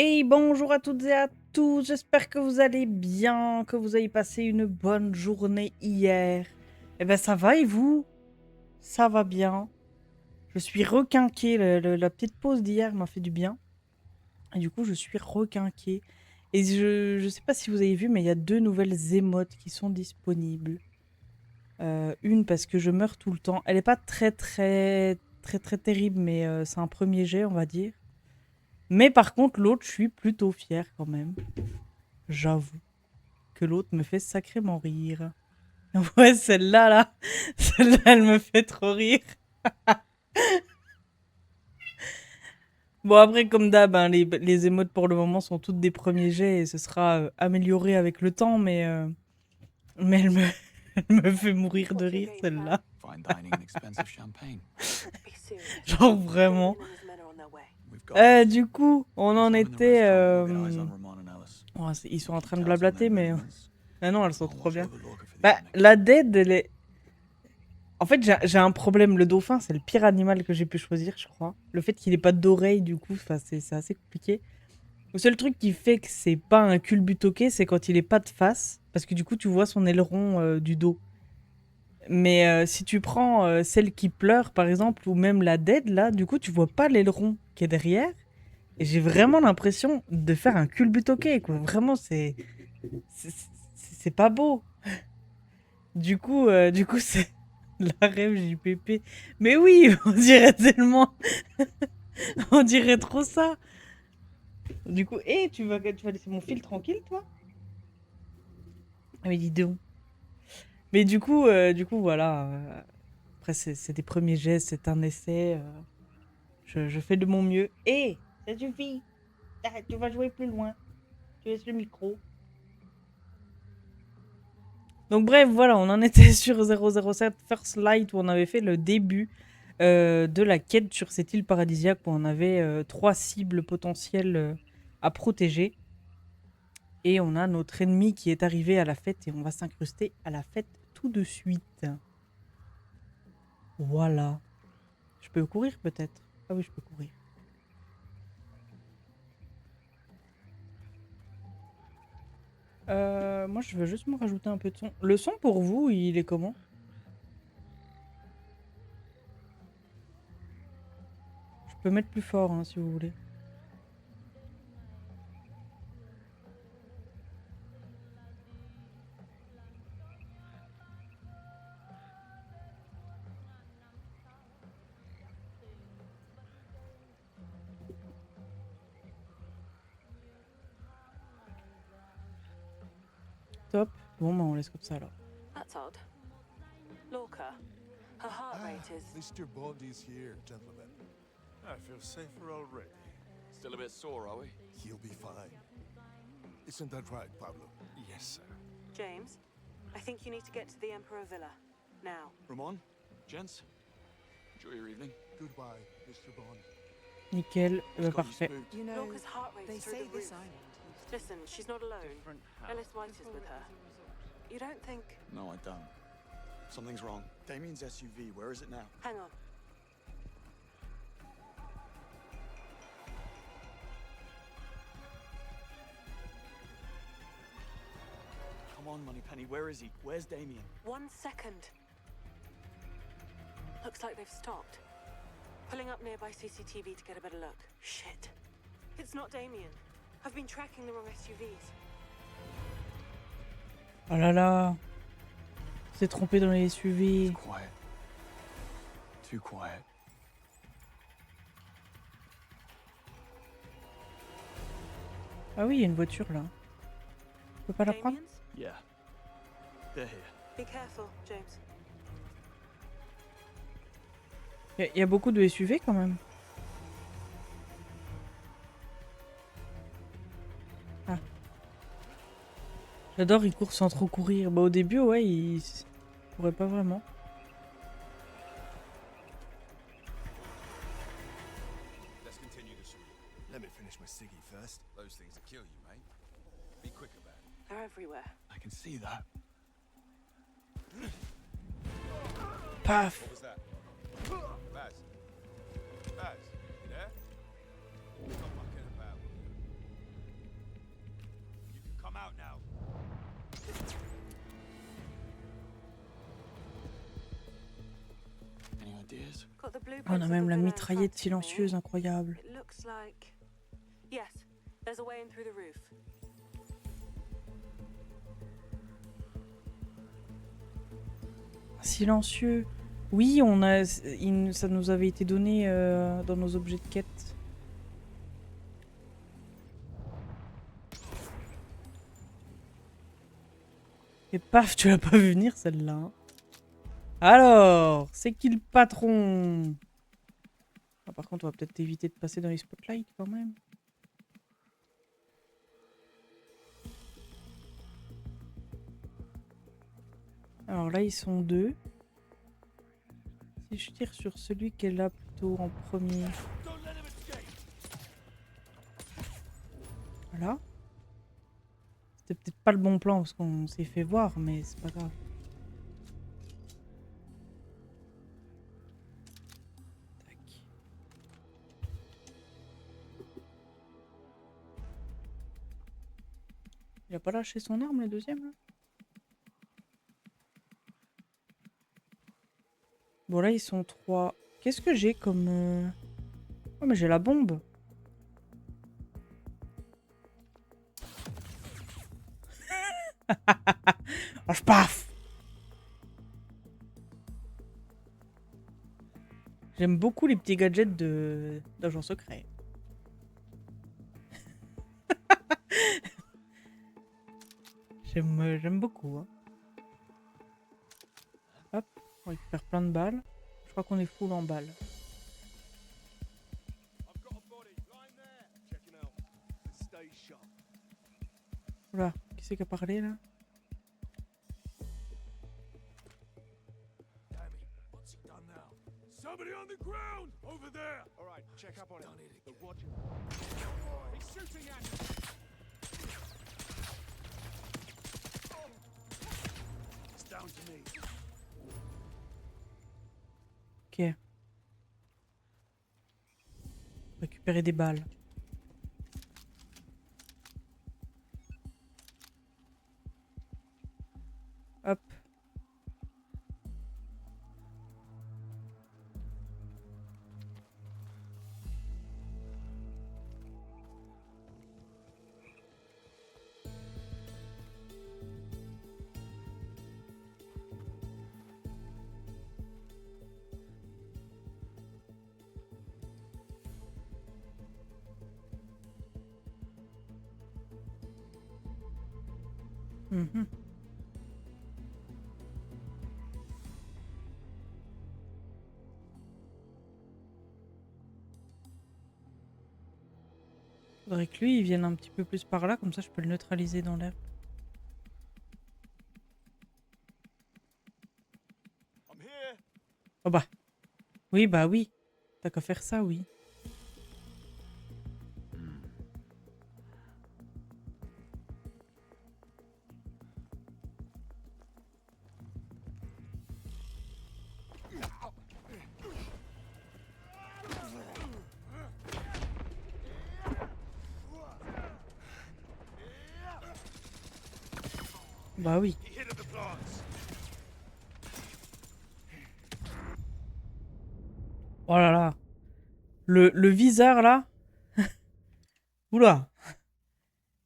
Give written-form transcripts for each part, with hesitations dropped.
Et bonjour à toutes et à tous, j'espère que vous allez bien, que vous avez passé une bonne journée hier. Eh ben ça va et vous? Ça va bien. Je suis requinqué, la petite pause d'hier m'a fait du bien. Et du coup je suis requinqué. Et je sais pas si vous avez vu, mais il y a 2 nouvelles émotes qui sont disponibles. Une parce que je meurs tout le temps. Elle est pas très terrible, mais c'est un premier jet on va dire. Mais par contre l'autre je suis plutôt fière quand même. J'avoue que l'autre me fait sacrément rire. Ouais, celle-là, là, celle-là, elle me fait trop rire. Bon, après, comme d'hab, hein, les émotes pour le moment sont toutes des premiers jets et ce sera amélioré avec le temps, mais elle me fait mourir de rire, celle-là. Fine dining and expensive champagne. Genre vraiment. We've got this. Du coup, on Who's en running the était. restaurant? All the eyes on Ramon and Alice. Oh, ils sont en Keep train de tabs on their blablater, mais. movements. Ah non, elles sont I'll trop watch bien. over Lorca for the Bah, evening. la dead, elle est. En fait, j'ai un problème. Le dauphin, c'est le pire animal que j'ai pu choisir, je crois. Le fait qu'il ait pas d'oreille, du coup, c'est assez compliqué. Le seul truc qui fait que c'est pas un culbutoqué, c'est quand il est pas de face. Parce que du coup, tu vois son aileron du dos. Mais si tu prends celle qui pleure, par exemple, ou même la dead, là, du coup, tu vois pas l'aileron qui est derrière. Et j'ai vraiment l'impression de faire un culbutoqué, quoi. Vraiment, c'est c'est pas beau. Du coup, c'est la rêve JPP. Mais oui, on dirait tellement. On dirait trop ça. Du coup, tu vas laisser mon fil tranquille, toi? Ah, mais dis donc. Mais du coup voilà. Après, c'est des premiers gestes, c'est un essai. Je fais de mon mieux. Et ça suffit. Arrête, tu vas jouer plus loin. Tu laisses le micro. Donc bref, voilà, on en était sur 007 First Light où on avait fait le début de la quête sur cette île paradisiaque où on avait 3 cibles potentielles à protéger. Et on a notre ennemi qui est arrivé à la fête et on va s'incruster à la fête tout de suite. Voilà. Je peux courir peut-être? Ah oui, je peux courir. Moi, je veux juste me rajouter un peu de son. Le son pour vous, il est comment? Je peux mettre plus fort hein, si vous voulez. Top. Bon, bah, on laisse comme ça alors. That's odd. Lorca, her heart rate is... Mr. Bond is here, gentlemen. I feel safer already. Still a bit sore, are we? He'll be fine. Isn't that right, Pablo? Yes, sir. James, I think you need to get to the Emperor Villa. Now. Ramon, gents, enjoy your evening. Goodbye, Mr. Bond. Nickel. Just got you Parfait. spooked. You know, Lorca's heart rate they is through say the this roof. island. Listen, she's not alone. Different how? Ellis White is with her. You don't think... No, I don't. Something's wrong. Damien's SUV, where is it now? Hang on. Come on, Moneypenny, where is he? Where's Damien? 1 second. Looks like they've stopped. Pulling up nearby CCTV to get a better look. Shit. It's not Damien. I've been tracking the wrong SUVs. Oh là là. C'est trompé dans les SUV. Quiet. Too quiet. Ah oui, il y a une voiture là. Je peux pas la prendre? Damien's? Yeah. They're here. Be careful, James. Il y a beaucoup de SUV quand même. Ah. J'adore, il court sans trop courir. Bah au début, ouais, il courait pas vraiment. Let's continue the shoot. Let me finish my ciggy first. Those things will kill you, mate. Be quick about it. They're everywhere. I can see that. Paf. What was that? Baz. Baz, you there? Stop mucking about. this? Got the blueprints On a of même the la villa in mitraillette front of me. silencieuse, incroyable. It looks like... Yes, there's a way in through the roof. Silencieux. Oui, on a, ça nous avait été donné dans nos objets de quête. Et paf, tu l'as pas vu venir celle-là. Hein. Alors, c'est qui le patron? Ah, par contre, on va peut-être éviter de passer dans les spotlights quand même. Alors là, ils sont deux. Si je tire sur celui qui est là plutôt en premier. Voilà. C'était peut-être pas le bon plan parce qu'on s'est fait voir, mais c'est pas grave. Tac. Il a pas lâché son arme, le deuxième, là? Bon, là, ils sont trois. Qu'est-ce que j'ai comme... Oh, mais j'ai la bombe. Oh, je paf. J'aime beaucoup les petits gadgets d'agents secrets. J'aime beaucoup. Hein. Hop, on récupère plein de balles. Je crois qu'on est full en balles. I've got a body lying there. Checking out. Stay sharp. Oula, qui c'est qui a parlé là? Damn it. What's he done now? Somebody on the ground over there. All right, check up on him. But watch him. He's shooting at you. It's down to me. Ok. Récupérer des balles. Hop. Mhm. Faudrait que lui, il vienne un petit peu plus par là, comme ça je peux le neutraliser dans l'air. I'm here. Oh bah. Oui, bah oui. T'as qu'à faire ça, oui. Bah oui. He hit at the plants. Oh là là. Le viseur là. Oula.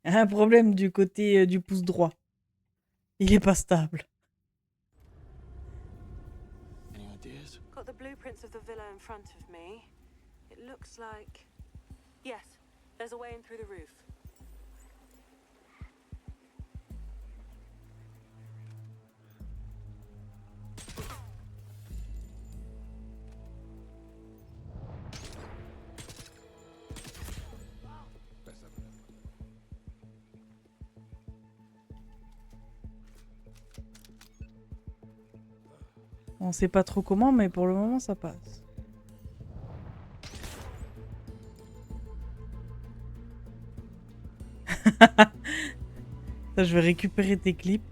Il y a un problème du côté du pouce droit. Il est pas stable. Any ideas? Got the blueprints of the villa in front of me. It looks like... Yes, there's a way in through the roof. Let's have a look. On sait pas trop comment, mais pour le moment ça passe. Ça, je vais récupérer tes clips.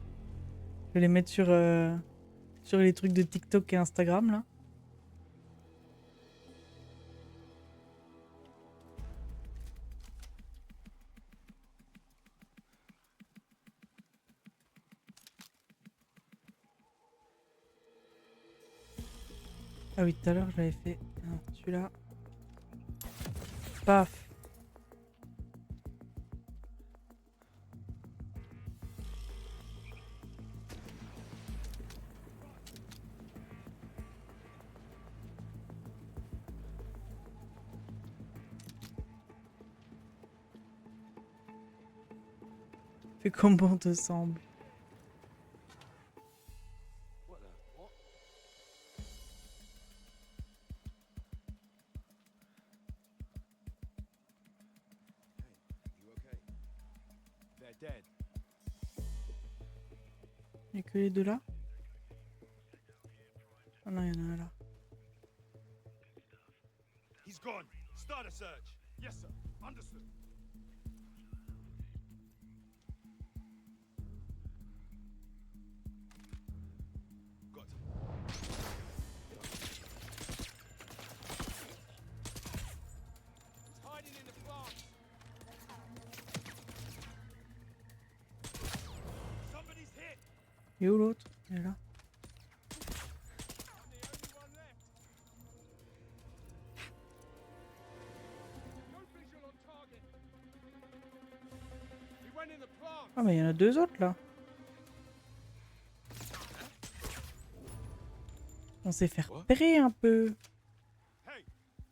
Je vais les mettre sur les trucs de TikTok et Instagram là. Ah oui, tout à l'heure, j'avais fait celui-là. Paf. Fais comme bon te semble. What the? What? Hey, you okay? They're dead. Il n'y a que les deux là? Ah non, il y en a un là. He's gone. Start a search. Yes, sir. Understood. Got him. He's hiding in the plants. Somebody's hit. Et où l'autre? Il est là. I'm the only one left. No visual on target. He went in the plant. Ah mais il y en a deux autres là. On sait faire Quoi? pérer un peu. Hey,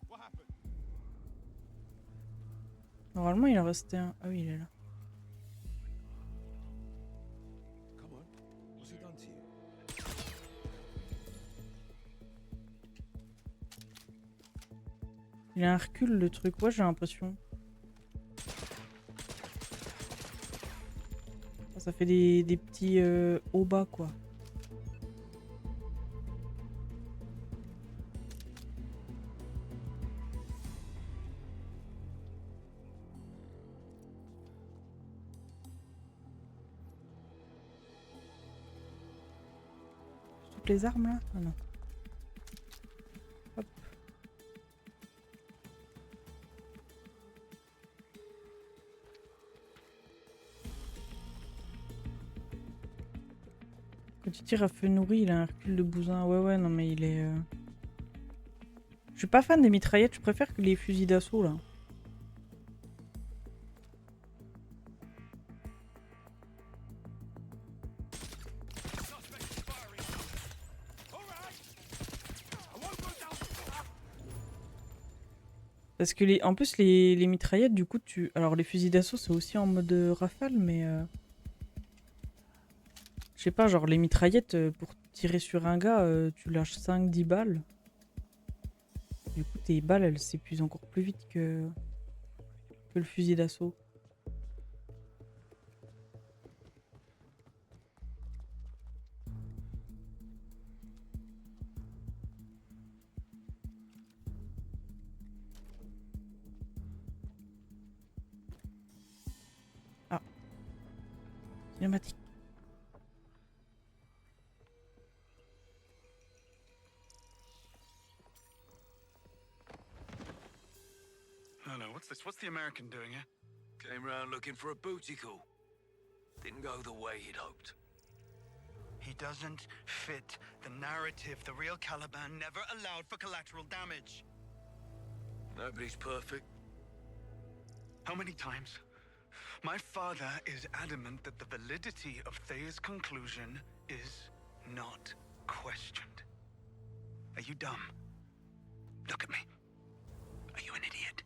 what happened? Normalement il en restait un. Ah oui, il est là. Come on. What's he done to you? Il a un recul le truc, ouais j'ai l'impression. Ça fait des petits hauts bas quoi. Toutes les armes là? Ah non. Hop. Quand tu tires à feu nourri, il a un recul de bousin. Ouais, ouais, non, mais il est. Je suis pas fan des mitraillettes, je préfère que les fusils d'assaut là. Suspect firing. All right. I won't go down. Parce que en plus, les mitraillettes, du coup, tu. Alors, les fusils d'assaut, c'est aussi en mode rafale, mais. Je sais pas, genre, les mitraillettes, pour tirer sur un gars, tu lâches 5-10 balles. Du coup, tes balles, elles s'épuisent encore plus vite que le fusil d'assaut. Ah. Cinématique. No, no, what's this? What's the American doing here? Came round looking for a booty call. Didn't go the way he'd hoped. He doesn't fit the narrative. The real Caliban never allowed for collateral damage. Nobody's perfect. How many times? My father is adamant that the validity of Thea's conclusion is not questioned. Are you dumb? Look at me. Are you an idiot?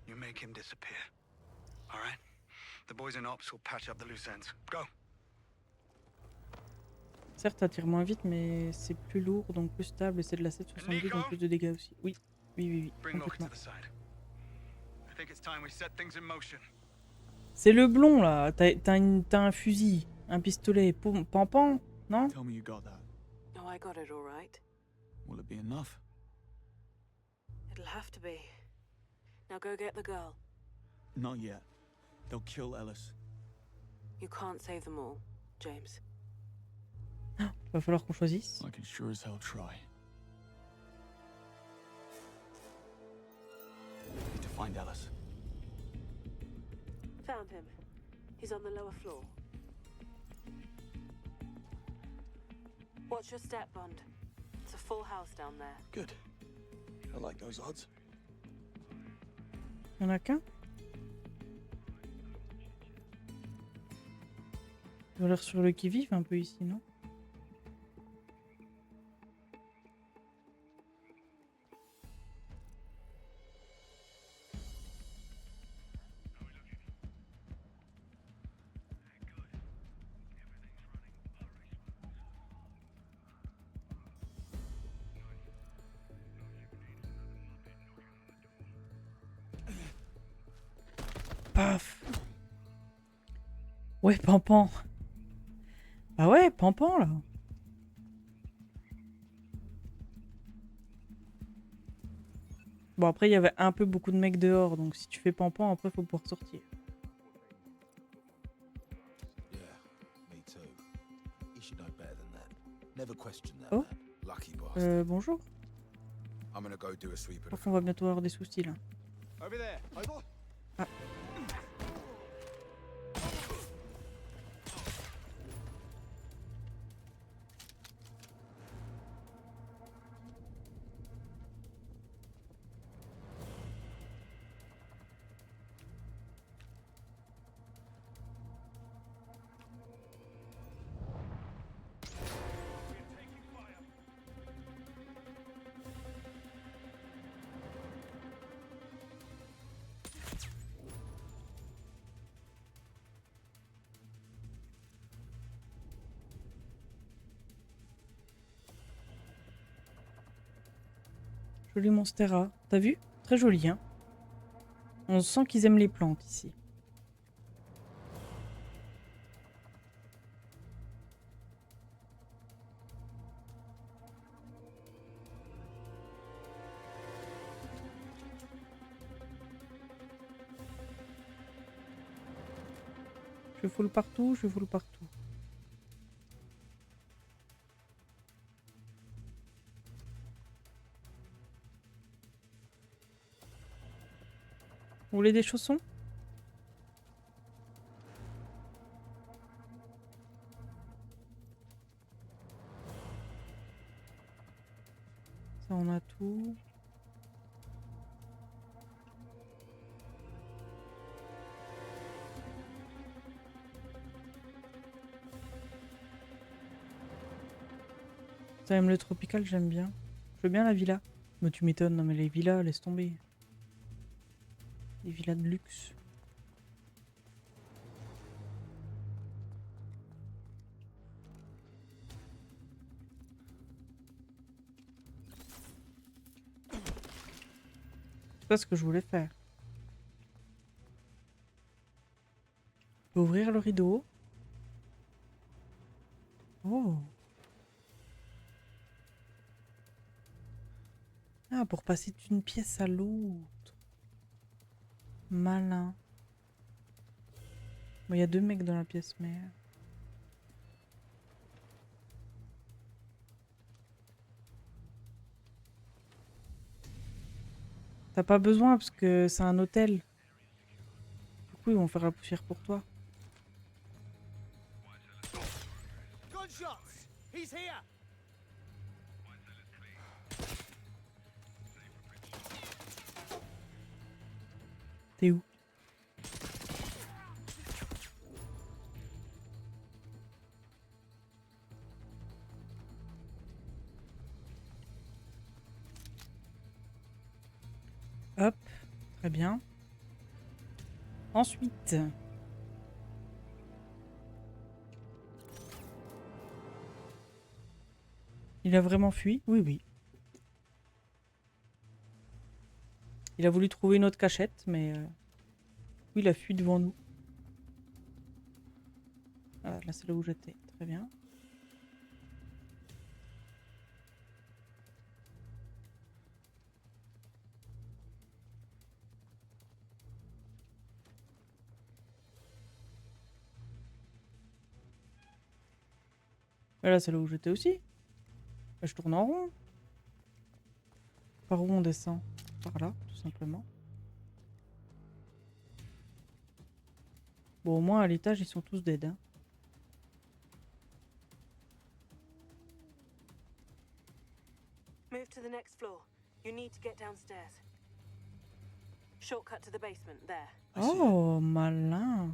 You make him disappear. All right? The boys in ops will patch up the loose ends. Go. Certes, ça tire moins vite, mais c'est plus lourd, donc plus stable, et c'est de la 7,62, donc plus de dégâts aussi. Oui, oui, oui, oui, Bring Locke to complètement. the side. I think it's time we set things in motion. C'est le blond, là. T'as un fusil, un pistolet, pampan, non? Tell me you got that. Oh, I got it all right. Will it be enough? It'll have to be. Now go get the girl. Not yet. They'll kill Ellis. You can't save them all, James. Va falloir qu'on choisisse. I can sure as hell try. Need to find Ellis. Found him. He's on the lower floor. Watch your step, Bond. It's a full house down there. Good. I like those odds. Y'en a qu'un? Ils ont l'air sur le qui-vive un peu ici, non? Paf. Ouais, Pampan. Bah ouais, Pampan, là. Bon, après, il y avait un peu beaucoup de mecs dehors, donc si tu fais Pampan, après, faut pouvoir sortir. Yeah, me too. You should know better than that. Never question that, Oh. man. Lucky bastard. Bonjour. I'm gonna go do a sweep Je of crois the qu'on va bientôt avoir des soucis, là. Over there. Over. Joli Monstera. T'as vu? Très joli, hein. On sent qu'ils aiment les plantes, ici. Je foule partout, je foule partout. Vous voulez des chaussons? Ça, on a tout. Ça aime le tropical, j'aime bien. Je veux bien la villa. Mais tu m'étonnes, non mais les villas, laisse tomber. Les villas de luxe. C'est pas ce que je voulais faire. Je peux ouvrir le rideau. Oh. Ah, pour passer d'une pièce à l'autre. Malin. Bon, il y a deux mecs dans la pièce, mais... T'as pas besoin parce que c'est un hôtel. Du coup, ils vont faire la poussière pour toi. Gunshots. He's here. T'es où? Hop, très bien. Ensuite... Il a vraiment fui? Oui, oui. Il a voulu trouver une autre cachette, mais... Oui, il a fui devant nous. Voilà, là c'est là où j'étais. Très bien. Là c'est là où j'étais aussi. Là, je tourne en rond. Par où on descend? Par là, tout simplement. Bon, au moins à l'étage, ils sont tous dead. Hein. Move to the next floor. You need to get downstairs. Shortcut to the basement, there. I see it. Oh, malin.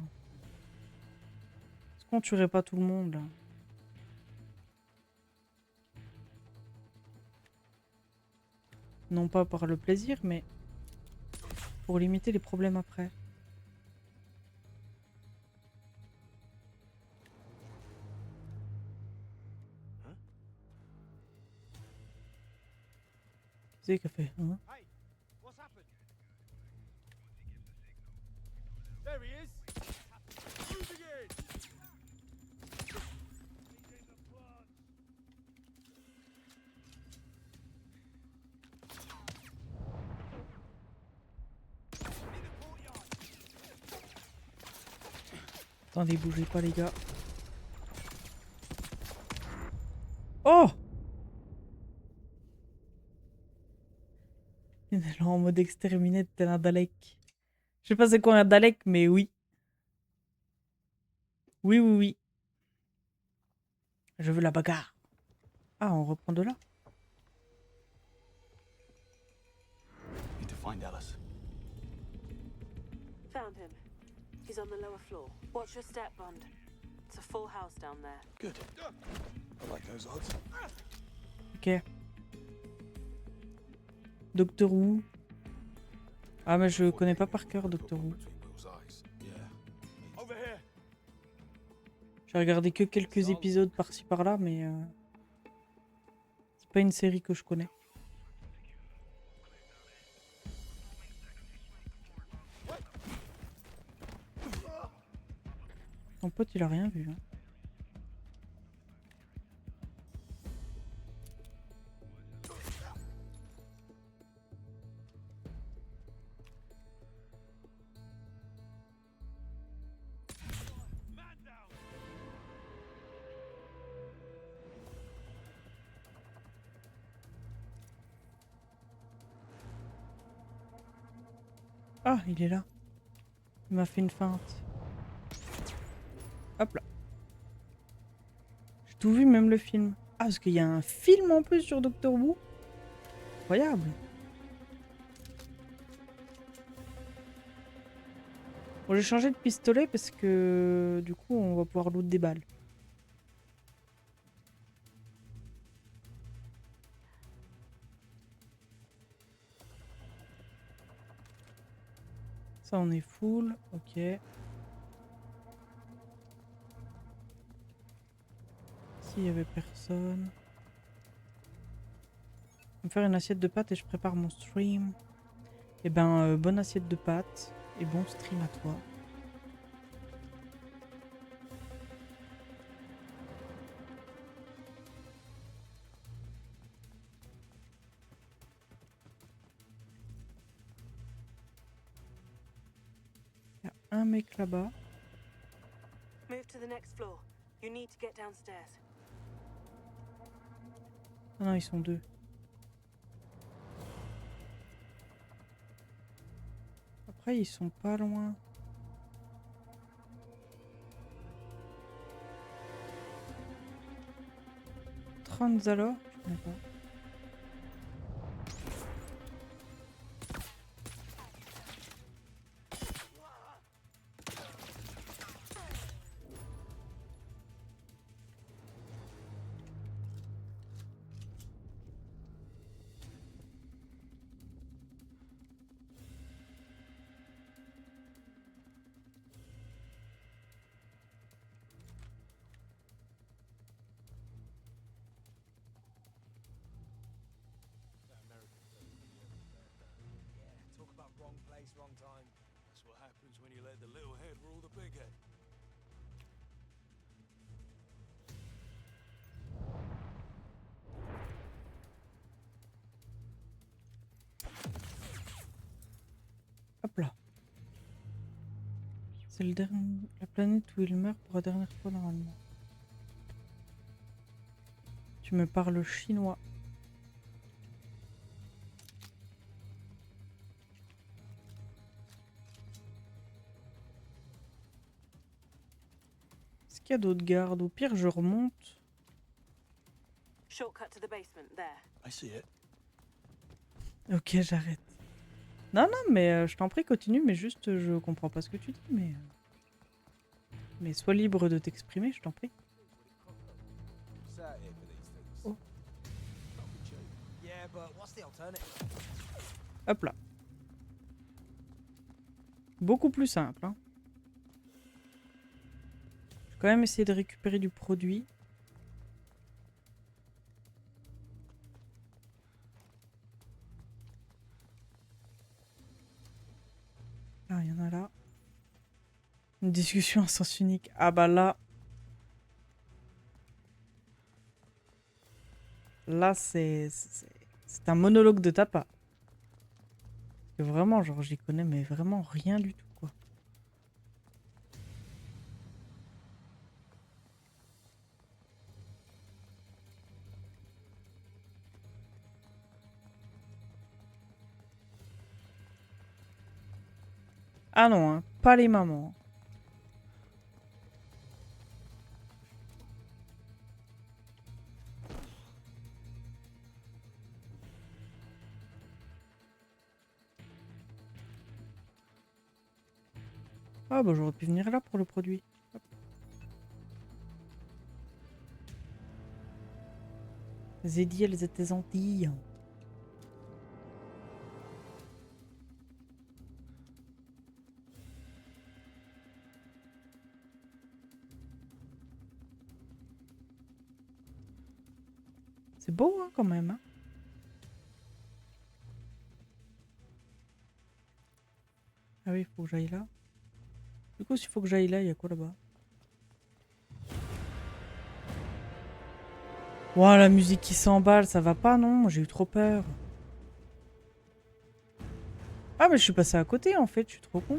Est-ce qu'on tuerait pas tout le monde, là? Non pas par le plaisir, mais pour limiter les problèmes après. C'est qu'a fait, hein? Hey, what's happened? There he is. Moving in. Leading the plant. In the courtyard. Attendez, bougez pas les gars. Oh! Il est là en mode exterminé tel un Dalek. Je sais pas c'est quoi un Dalek, mais oui. Oui, oui, oui. Je veux la bagarre. Ah, on reprend de là. Need to find Alice. Found him. He's on the lower floor. Watch your step, Bond. It's a full house down there. Good. I like those odds. Ok. Doctor Who. Ah, mais je connais pas par cœur Doctor Who. Over here. J'ai regardé que quelques épisodes par-ci par-là, mais c'est pas une série que je connais. Mon pote, il a rien vu. Hein. Man down. Ah, il est là. Il m'a fait une feinte. Hop là. J'ai tout vu, même le film. Ah, parce qu'il y a un film en plus sur Doctor Who. Incroyable. Bon, j'ai changé de pistolet parce que du coup, on va pouvoir loot des balles. Ça, on est full. Ok. Ici, il y avait personne. Je vais me faire une assiette de pâtes et je prépare mon stream. Eh ben, bonne assiette de pâtes et bon stream à toi. Il y a un mec là-bas. Move to the next floor. You need to get downstairs. Ah non, ils sont deux. Après, ils sont pas loin. Tranzalo, je connais pas. Yeah, talk about wrong place, wrong time. That's what happens when you let the little head rule the big head. Hop là. C'est le dernier, la planète où il meurt pour la dernière fois normalement. Tu me parles chinois. Est-ce qu'il y a d'autres gardes? Au pire, je remonte. Shortcut to the basement, there. I see it. Ok, j'arrête. Non, non, mais je t'en prie, continue, mais juste, je comprends pas ce que tu dis, mais sois libre de t'exprimer, je t'en prie. Oh. Hop là. Beaucoup plus simple, hein. Je vais quand même essayer de récupérer du produit. Ah, il y en a là. Une discussion à sens unique. Ah bah là. Là, c'est un monologue de ta part. Parce que vraiment, genre, j'y connais, mais vraiment rien du tout, quoi. Ah non, hein, pas les mamans. Ah bah j'aurais pu venir là pour le produit. Hop. Zédie, elles étaient Antilles. C'est beau, hein, quand même. Hein. Ah oui, il faut que j'aille là. Du coup, s'il faut que j'aille là, il y a quoi là-bas? Ouah, la musique qui s'emballe, ça va pas, non? J'ai eu trop peur. Ah, mais je suis passé à côté, en fait, je suis trop con.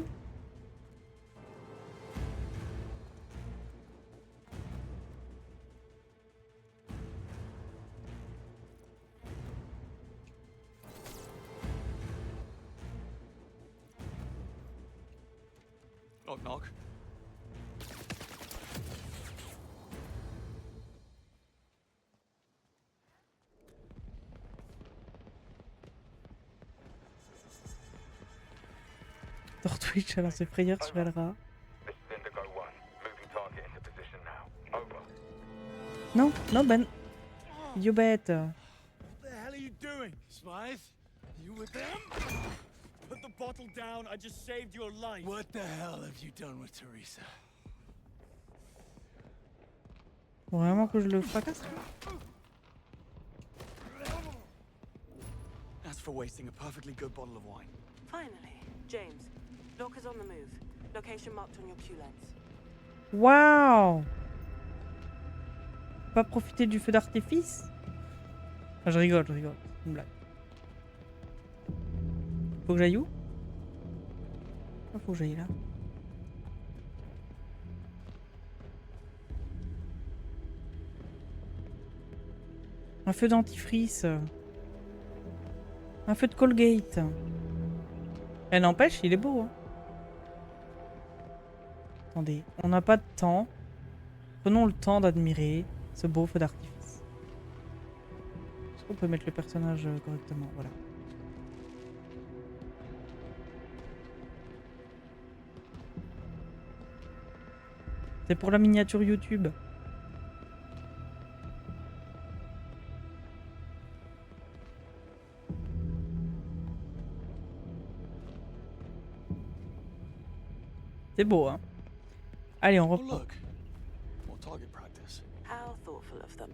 Knock, knock. Sur Twitch, alors c'est frayeur sur Elra. This is Indigo 1. Moving target into position now. Over. Non, non, Ben. You bet. What the hell are you doing, Smythe? You with them? Put the bottle down. I just saved your life. What the hell have you done with Teresa? Faut vraiment que je le fracasse? That's for wasting a perfectly good bottle of wine. Finally. James, Lorca's on the move. Location marked on your Q lens. Waouh! Pas profiter du feu d'artifice? Ah, je rigole, c'est une blague. Faut que j'aille où? Ah, faut que j'aille là. Un feu dentifrice. Un feu de Colgate. Elle n'empêche, il est beau. Hein. Attendez, on n'a pas de temps. Prenons le temps d'admirer ce beau feu d'artifice. Est-ce qu'on peut mettre le personnage correctement? Voilà. C'est pour la miniature YouTube. C'est beau, hein. Allez, on Oh, reprend. look. More target practice. How thoughtful of them.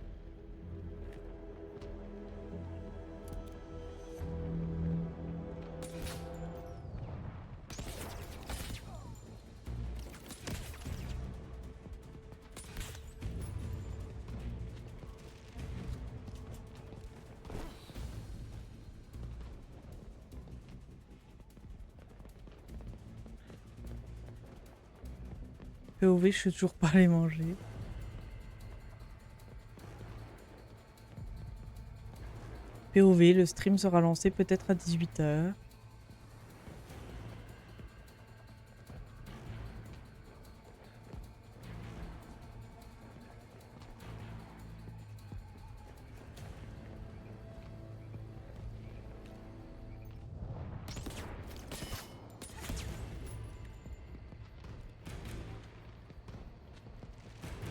POV, je suis toujours pas allé manger. POV, le stream sera lancé peut-être à 18 h.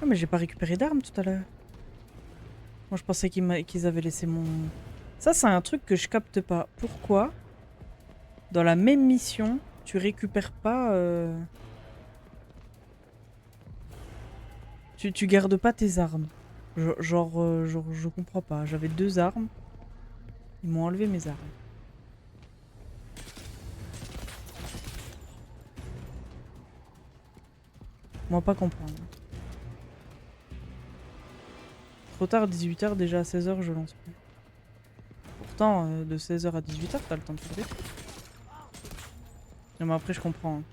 Ah mais j'ai pas récupéré d'armes tout à l'heure. Moi je pensais qu'ils avaient laissé mon... Ça c'est un truc que je capte pas. Pourquoi dans la même mission tu récupères pas... Tu gardes pas tes armes. Genre, je comprends pas. J'avais 2 armes. Ils m'ont enlevé mes armes. Moi pas comprendre. Trop tard, 18h, déjà à 16h je lance plus. Pourtant, de 16h à 18h, t'as le temps de faire des trucs. Non mais après je comprends. Hein.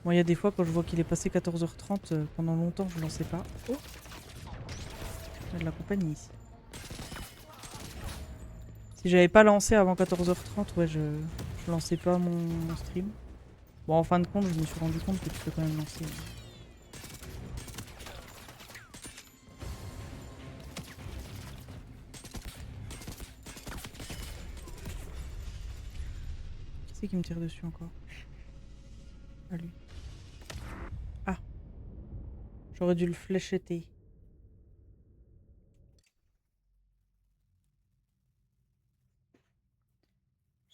Moi il y a des fois quand je vois qu'il est passé 14h30, pendant longtemps je lançais pas. Oh, il y a de la compagnie ici. Si j'avais pas lancé avant 14h30, ouais je lançais pas mon stream. Bon en fin de compte je me suis rendu compte que tu peux quand même lancer. Qui c'est qui me tire dessus encore? Ah lui. Ah. J'aurais dû le flécheter.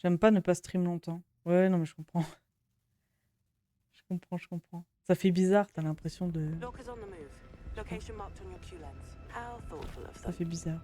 J'aime pas ne pas stream longtemps. Ouais, non mais je comprends. Je comprends. Ça fait bizarre, t'as l'impression de... Lorca's on the move. Location marked on your Q lens. How thoughtful of Ça them. fait bizarre.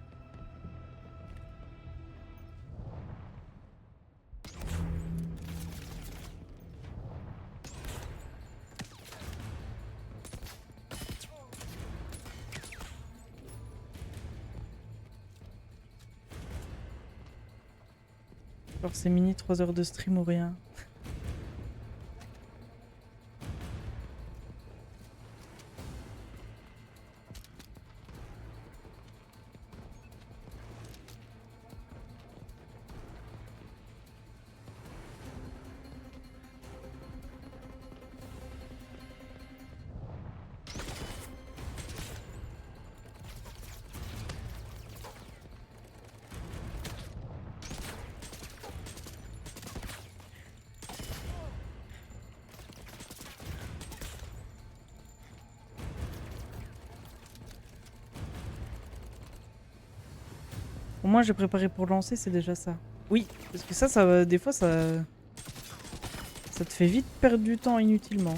Genre c'est mini 3 heures de stream ou rien. Au moins j'ai préparé pour lancer, c'est déjà ça. Oui, parce que ça des fois ça te fait vite perdre du temps inutilement.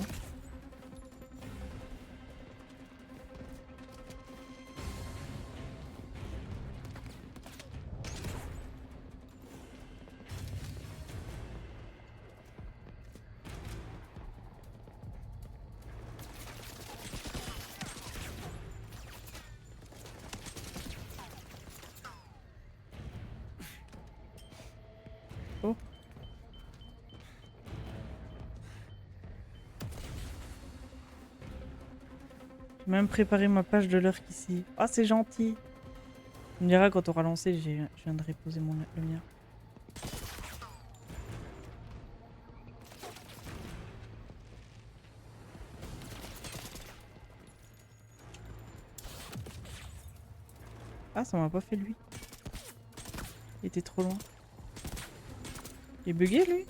Oh. J'ai même préparé ma page de l'heure qu'ici. Ah c'est gentil. Tu me diras quand on aura lancé, je viens de reposer le mien. Ah ça m'a pas fait lui. Il était trop loin. Il est bugué lui.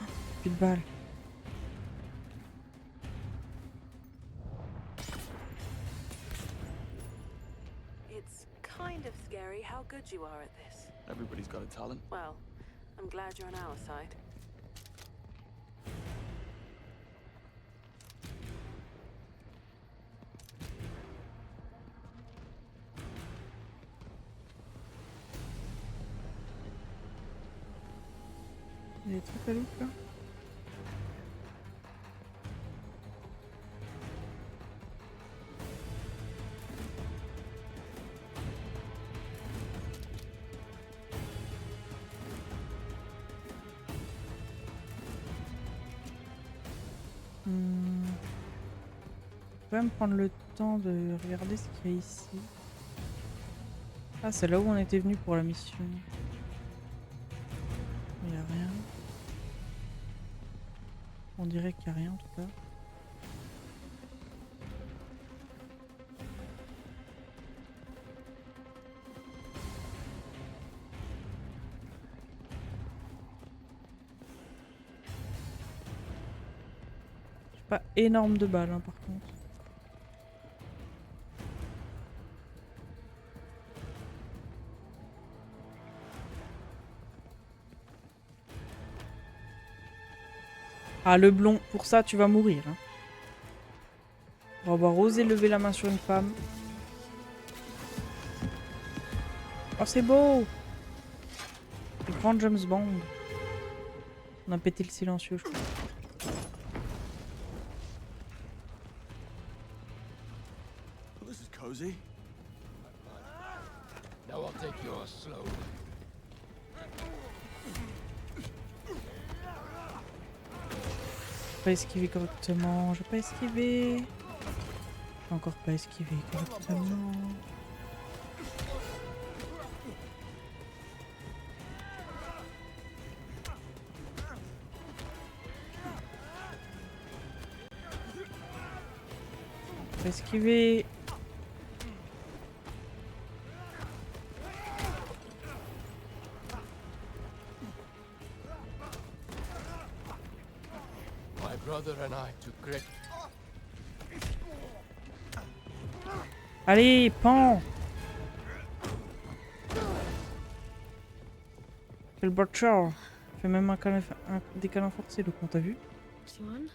Oh, plus de balles. It's kind of scary how good you are at this. Everybody's got a talent. Well, I'm glad you're on our side. Il y a des trucs à l'autre là. Je vais même prendre le temps de regarder ce qu'il y a ici. Ah, c'est là où on était venu pour la mission. Il n'y a rien. On dirait qu'il n'y a rien en tout cas. Pas énorme de balles, hein, par contre. Ah, le blond, pour ça, tu vas mourir. Hein. Pour avoir osé lever la main sur une femme. Oh, c'est beau! Le grand James Bond. On a pété le silencieux, je crois. Well, this is cozy. Now I'll take yours slowly. J'ai pas esquivé correctement. J'ai pas esquivé. J'ai encore pas esquivé correctement. Pas esquivé. My brother and I took great. Allez, pan! Quel butcher! Fait même un des câlins forcés, le con, t'as vu? Tuan?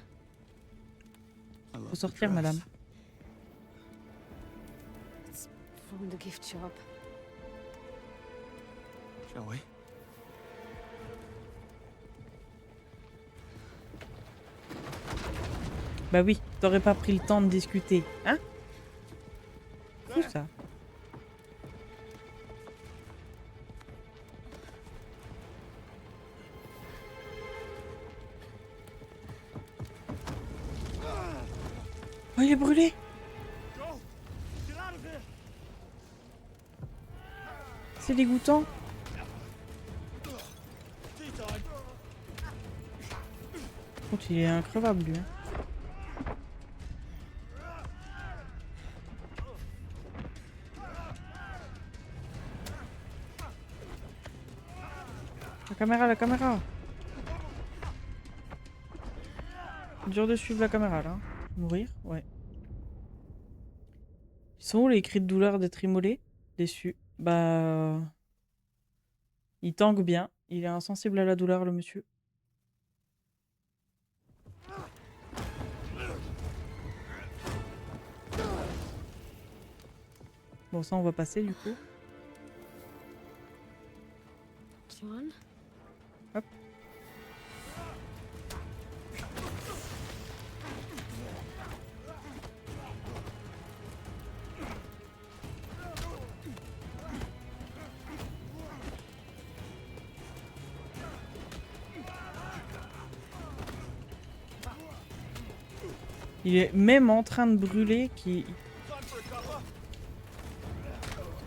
I love Faut the sortir, dress. madame. It's from the gift shop. Shall we? Bah oui, t'aurais pas pris le temps de discuter, hein? Tout ça. Oh, il est brûlé! C'est dégoûtant. Oh, il est increvable, lui. Hein. La caméra, la caméra. Dur de suivre la caméra, là. Mourir? Ouais. Ils sont où les cris de douleur d'être immolé? Déçu. Bah... Il tangue bien. Il est insensible à la douleur, le monsieur. Bon, ça, on va passer, du coup. Tuan? Hop. Il est même en train de brûler, qui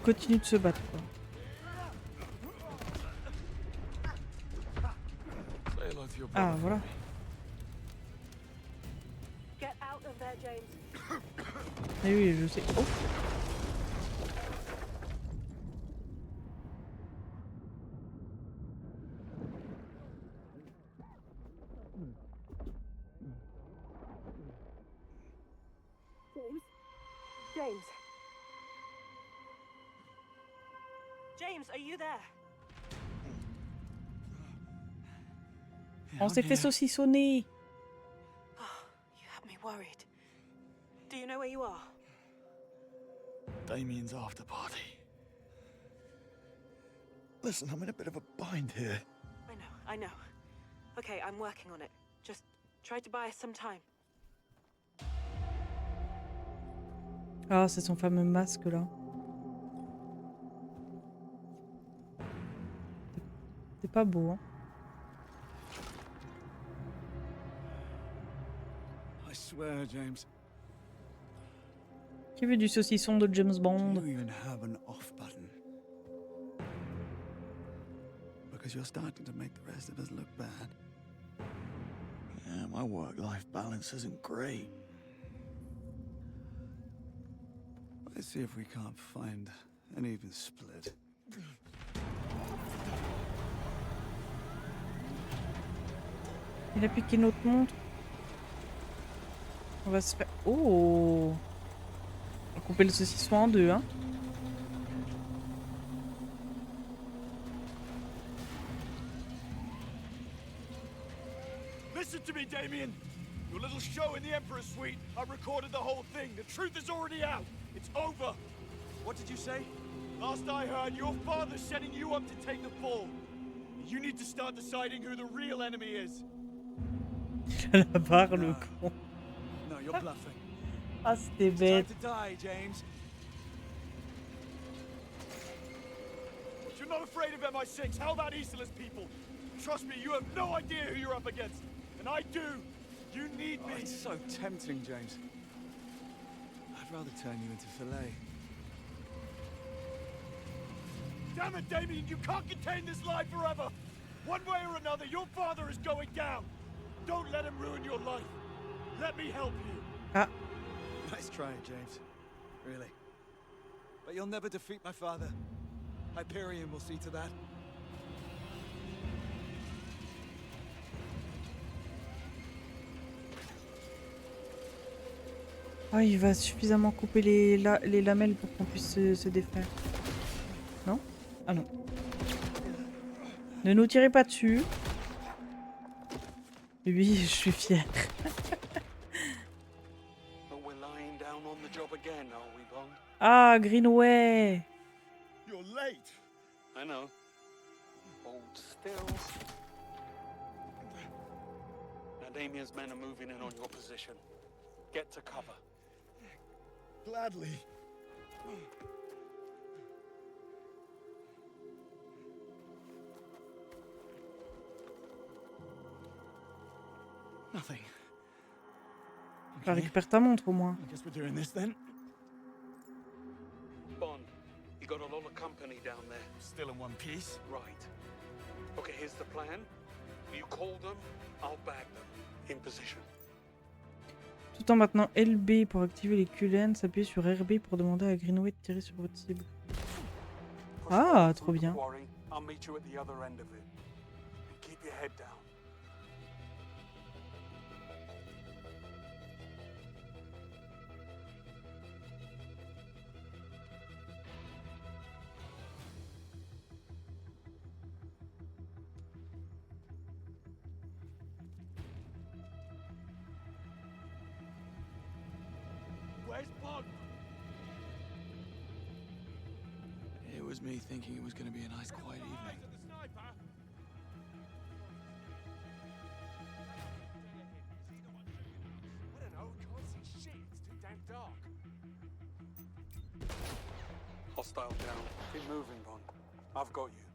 continue de se battre, quoi. Say hello to your Ah, brother. voilà. Get out of there, James. Eh oui, je sais. Oh. James? James, are you there? Yeah, On I'm s'est fait here. saucissonner. Oh, you had me worried. Do you know where you are? Damien's after party. Listen, I'm in a bit of a bind here. I know. Okay, I'm working on it. Just try to buy us some time. Ah, c'est son fameux masque, là. C'est pas beau, hein. I swear, James. Qui veut du saucisson de James Do Bond? you even have an off button? Because you're starting to make the rest of us look bad. Yeah, my work-life balance isn't great. Let's see if we can't find an even split. Il a piqué notre montre. On va se faire... Oh! On va couper le saucisson en deux, hein. Listen to me, Damien. Your little show in the Emperor's Suite, I recorded the whole thing. The truth is already out. It's over. What did you say? Last I heard, your father's setting you up to take the fall. You need to start deciding who the real enemy is. La barre, le con. No, you're bluffing. Ah, c'était It's time bête. to die, James. You're not afraid of MI6. How about Isola's people? Trust me, you have no idea who you're up against. And I do. You need me. It's so tempting, James. I'd rather turn you into filet. Damn it, Damien, you can't contain this lie forever. One way or another, your father is going down. Don't let him ruin your life. Let me help you. Ah, Nice try, James. Really. But you'll never defeat my father. Hyperion will see to that. ah, il va suffisamment couper les lamelles pour qu'on puisse se défaire. Non? Ah non. Ne nous tirez pas dessus. Oui, je suis fière. But we're lying down on the job again, are we, Bond? Ah, Greenway. You're late. I know. Hold still. Now Damien's men are moving in on your position. Get to cover. Gladly. Nothing. Bah, récupère ta montre au moins. I guess we're doing this then. Bond, you got a lot of company down there. Still in one piece. Right. Okay, here's the plan. You call them, I'll bag them. In position. Tout en maintenant LB pour activer les QLN, s'appuyer sur RB pour demander à Greenway de tirer sur votre cible. Ah, trop bien. Quarry, I'll meet you at the other end of it. And keep your head down. Where's Bond? It was me thinking it was going to be a nice, quiet evening. The sniper. I don't know. Can't see shit. It's too damn dark. Hostile down. Keep moving, Bond. I've got you.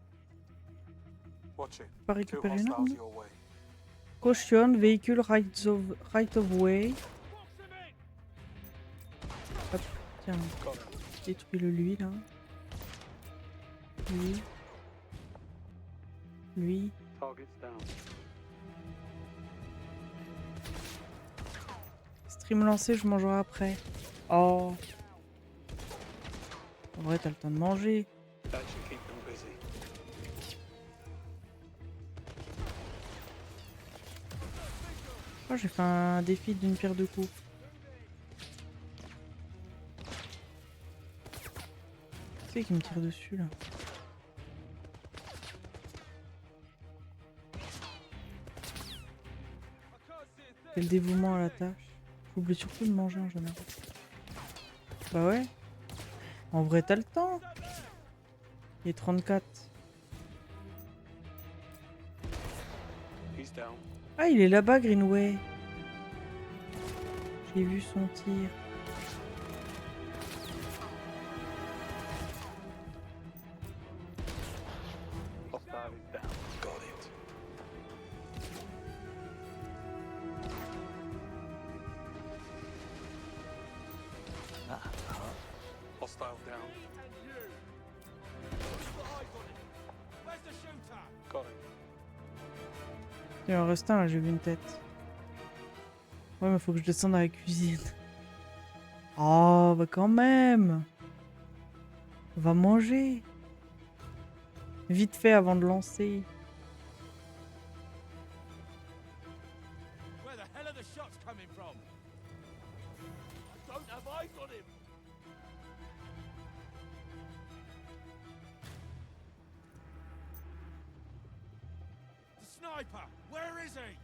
Watch it. Pas Two récupérer une hostiles arme. your way. Caution, véhicule right of way. Hop, tiens, Got it. détruis-le lui là. Lui. Lui. Target's down. Stream lancé, je mangerai après. Oh. En vrai, t'as le temps de manger. That should keep them busy. Oh, j'ai fait un défi d'une pierre deux coups. C'est qui me tire dessus là. Quel dévouement à la tâche. J'oublie surtout de manger en général. Bah ouais. En vrai, t'as le temps. Il est 34. He's down. Ah, il est là-bas, Greenway. J'ai vu son tir. Hostile is down. Got it. Hostile down. Where's the shooter? Got it. Il en reste un là, j'ai vu une tête. Ouais, mais faut que je descende dans la cuisine. Oh, bah quand même. Va manger. Vite fait avant de lancer. Where the hell are the shots coming from? sniper! Where is he?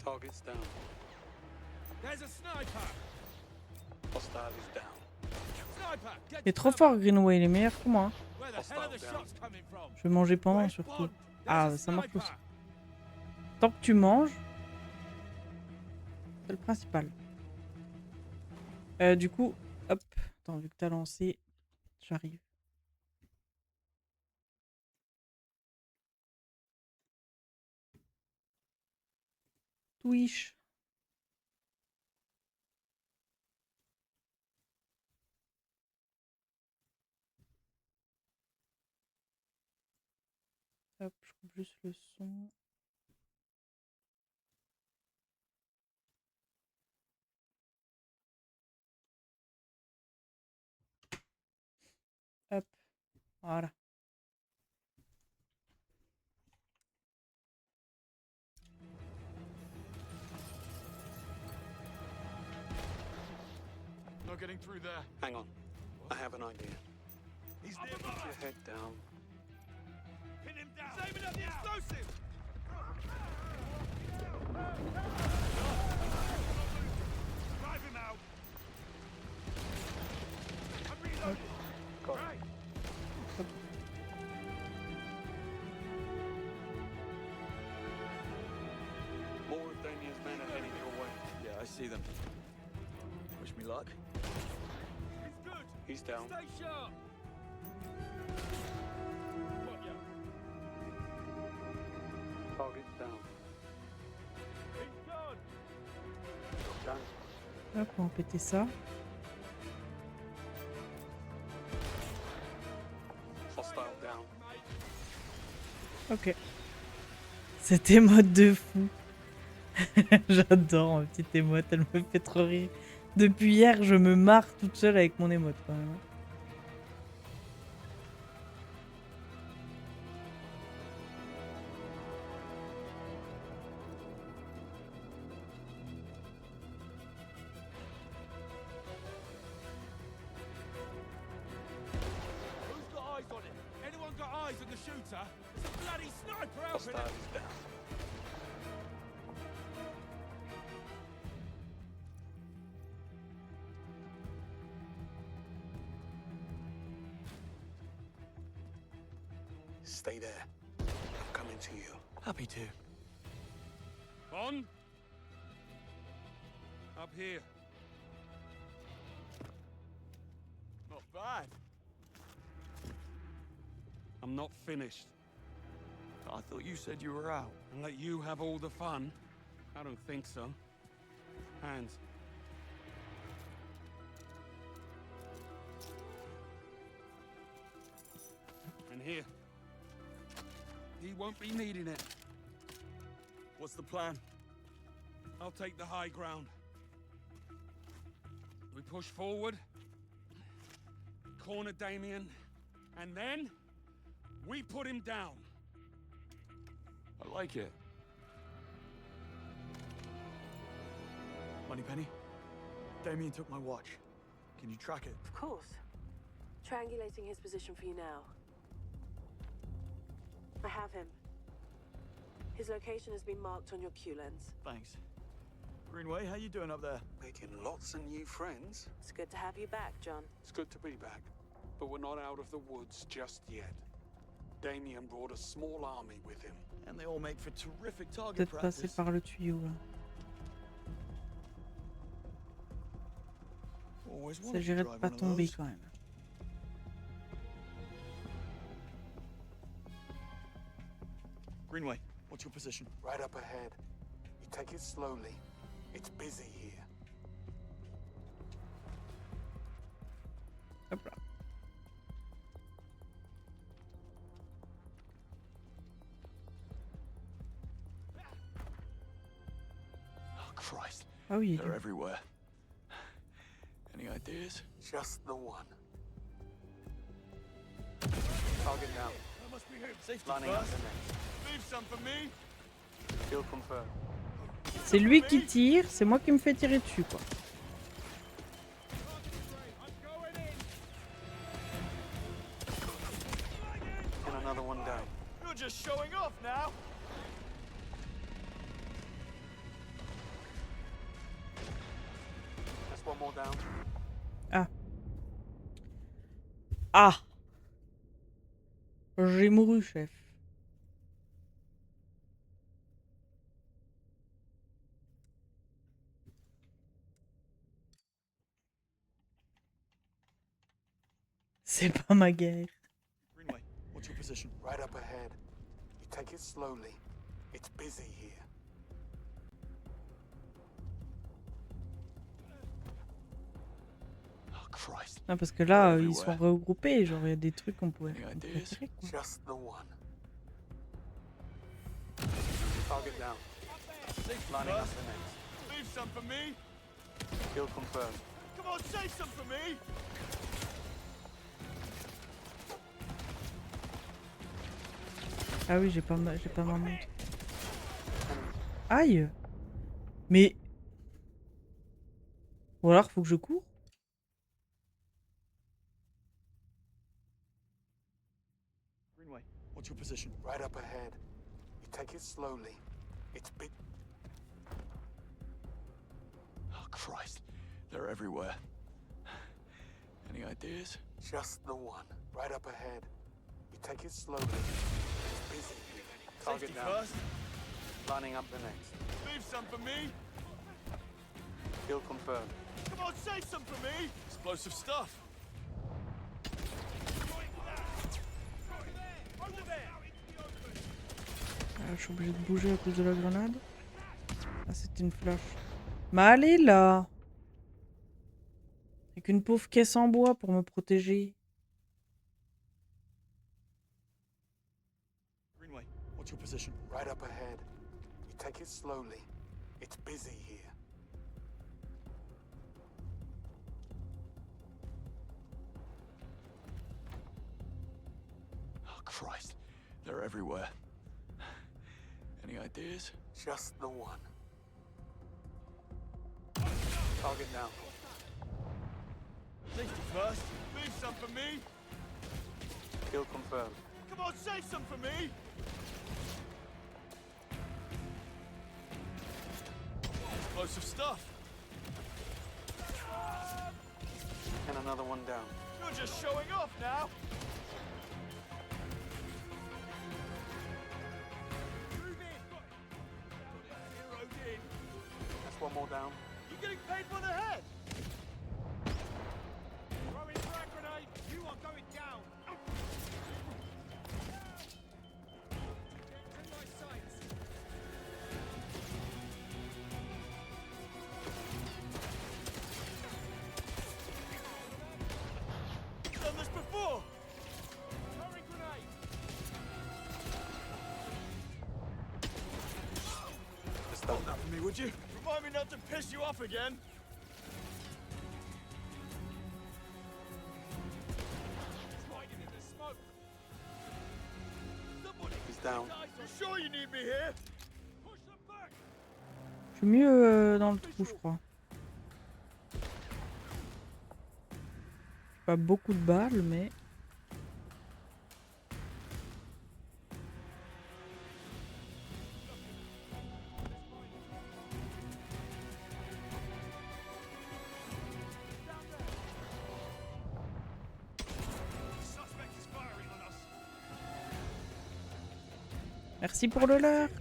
Target's down. There's a sniper! Hostile is down. Sniper! Get Il est trop fort, Greenway, il est meilleur que moi. Where the hell are the shots coming from? Je vais manger pendant Where's surtout. one? Ah, There's a ça marche aussi. sniper! Tant que tu manges, c'est le principal. Du coup, hop. Attends, vu que t'as lancé, j'arrive. Twitch. Hop, je coupe juste le son. Hop, voilà. Not getting through there. Hang on. I have an idea. He's Keep your head down. Pin him down! He's aiming at the explosive! Drive him out! I'm reloading! Got it. Right! More of Damien's men are heading your way. Yeah, I see them. Wish me luck. He's good! He's down. Stay sharp! Got ya. Target's down. He's gone! Done. Hop, on va péter ça. Hostile down. Ok. Cette émote de fou. J'adore ma petite émote, elle me fait trop rire. Depuis hier, je me marre toute seule avec mon émote quand même. Who's got eyes on him? Anyone got eyes on the shooter? There's a bloody sniper out Hostile there! is down. Stay there. I'm coming to you. Happy to. On! Up here. Not bad. I'm not finished. I thought you said you were out. And let you have all the fun? I don't think so. Hands. And here. He won't be needing it. What's the plan? I'll take the high ground. We push forward, corner Damien, and then we put him down. I like it. Moneypenny, Damien took my watch. Can you track it? Of course. Triangulating his position for you now. I have him. His location has been marked on your Q lens. Thanks. Greenway, how you doing up there? Making lots of new friends. It's good to have you back, John. It's good to be back, but we're not out of the woods just yet. Damien brought a small army with him. And they all make for terrific target Peut-être passer practice. par le tuyau là. Always Il wanted to s'agirait de drive pas one of tomber those. quand même. Greenway, what's your position? Right up ahead. You take it slowly. It's busy here. Hop là. Oh, Christ. Ah oui, il est They're dur. everywhere. Any ideas? Just the one. Target down. That must be him. Safety Lining up first. the next. Leave some for me. Kill confirmed. C'est lui qui tire, c'est moi qui me fais tirer dessus quoi. I'm going in. And another one down. You're just showing off now. Just one more down. Ah. Ah. J'ai mouru, chef. C'est pas ma guerre. Greenway, what's your position? Right up ahead. You take it slowly. It's busy here. Oh, Christ. Non, parce que là, ils sont regroupés. Genre, il y a des trucs qu'on pourrait faire. Just the one. Target down. Lining up the next. Leave some for me. Kill confirmed. Come on, save some for me. Ah oui, j'ai pas ma montre. Aïe! Mais... Ou alors, faut que je cours? Greenway, what's your position? Right up ahead. You take it slowly. It's big. Oh, Christ. They're everywhere. Any ideas? Just the one. Right up ahead. You take it slowly. It's busy. Target Safety down. first. Lining up the next. Leave some for me. Kill confirmed. Come on, save some for me. Explosive stuff. Ah, je suis obligée de bouger à cause de la grenade. Ah, c'était une flash. Mais allez là! Avec une pauvre caisse en bois pour me protéger. Greenway, what's your position? Right up ahead. You take it slowly. It's busy here. Oh, Christ. They're everywhere. Any ideas? Just the one. Target down. Safety first. Leave some for me. Kill confirmed. Come on, save some for me. Explosive stuff. And another one down. You're just showing off now. Move in. Zeroed in. That's one more down. You getting paid by the head? Throwing frag grenade. You are going down. Get to my sights. Done this before. Throwing grenade. Just hold That for me, would you? Remind me not to piss you off again. Hiding in the smoke. Somebody He's down. I'm sure you need me here. Push them back. Je suis mieux dans le trou, je crois. Pas beaucoup de balles, mais... Suspect is firing on us. Merci pour le lurk.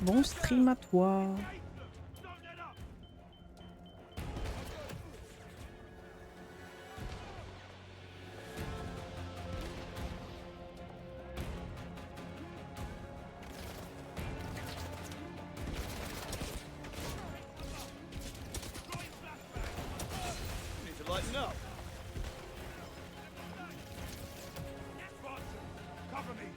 Bon stream à toi. Don't let up. Need to lighten up. Cover me.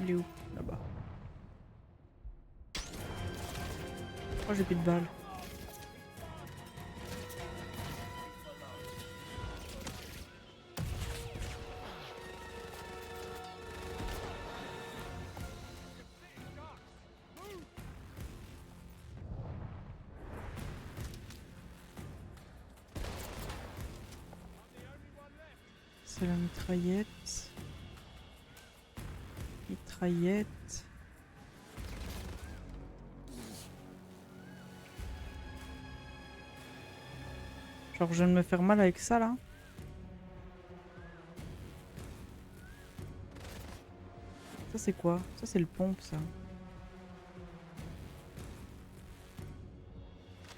Il est où? Là-bas. Oh, j'ai plus de balles. C'est la mitraillette. Mitraillette. Genre je viens de me faire mal avec ça là. Ça c'est quoi? Ça c'est le pompe ça.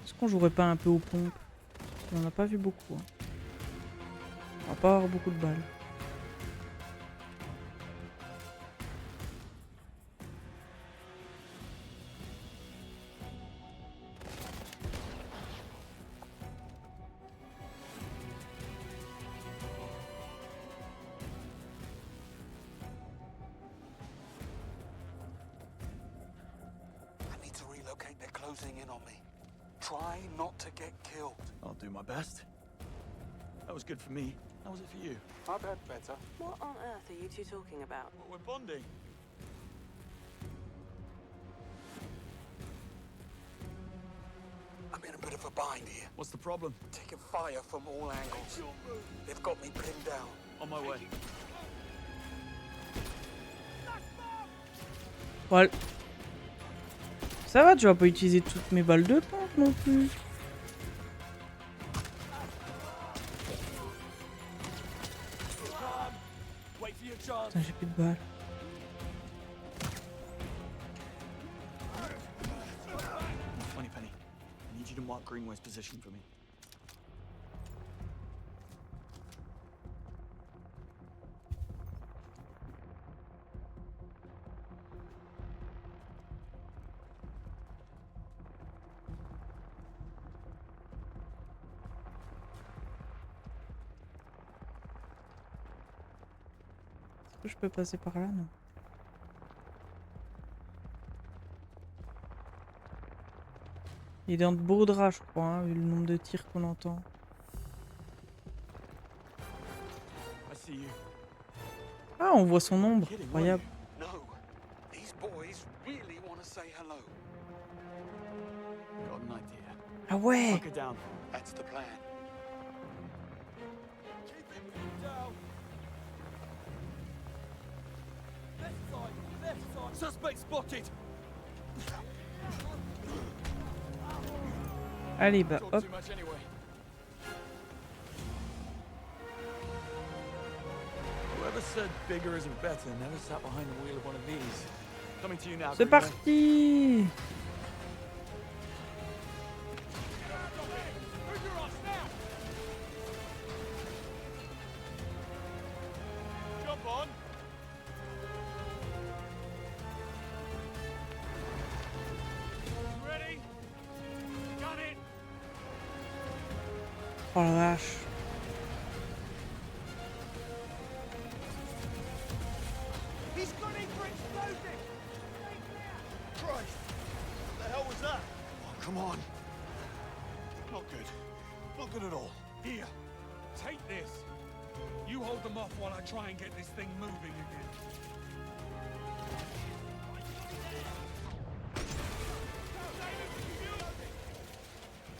Est-ce qu'on jouerait pas un peu aux pompes? On n'en a pas vu beaucoup. Hein. On va pas avoir beaucoup de balles. I need to relocate. They're closing in on me. Try not to get killed. I'll do my best. That was good for me. How was it for you? I've had better. What on earth are you two talking about? Well, we're bonding. I'm in a bit of a bind here. What's the problem? Taking fire from all angles. They've got me pinned down. On my way. Voilà. Ça va, tu vas pas utiliser toutes mes balles de pompe non plus. Wait for your chance. Putain, j'ai plus de balles. Money Penny. I need you to mark Greenway's position for me. Est-ce que je peux passer par là? Non. Il est dans de beaux draps, je crois, hein, vu le nombre de tirs qu'on entend. I see you. Ah, on voit son ombre. Kidding, Incroyable. No. These boys really want to say hello. Got an idea. Ah ouais. Lock it down. That's the plan. Keep it pinned down. Left side, left side. Suspect spotted. Allez, bah Talk hop. too much anyway. Whoever said bigger isn't better never sat behind the wheel of one of these. Coming to you now. C'est Greenway. parti. Jump on. Ready? Got it. Oh la vache. He's gunning for explosive. Christ! What the hell was that? Oh, come on. Not good. Not good at all. Here, take this. You hold them off while I try and get this thing moving again.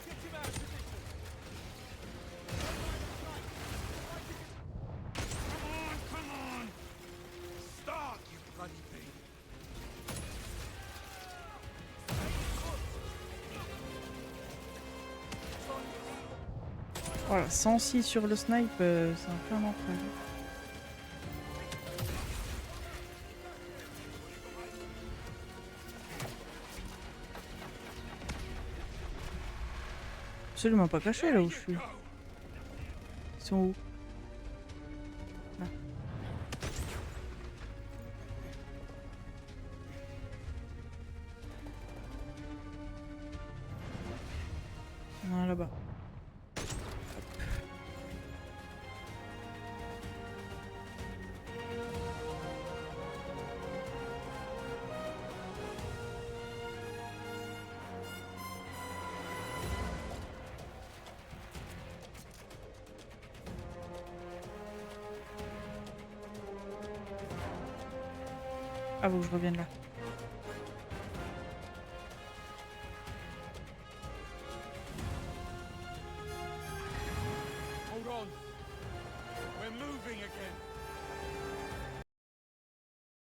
Get him out of position. Come on! Start, you bloody thing. Voilà, 106 sur le snipe, c'est un peu un enfer. Absolument pas caché là où je suis. Ils sont où? Là. Non, là-bas. Ah, faut que je revienne là.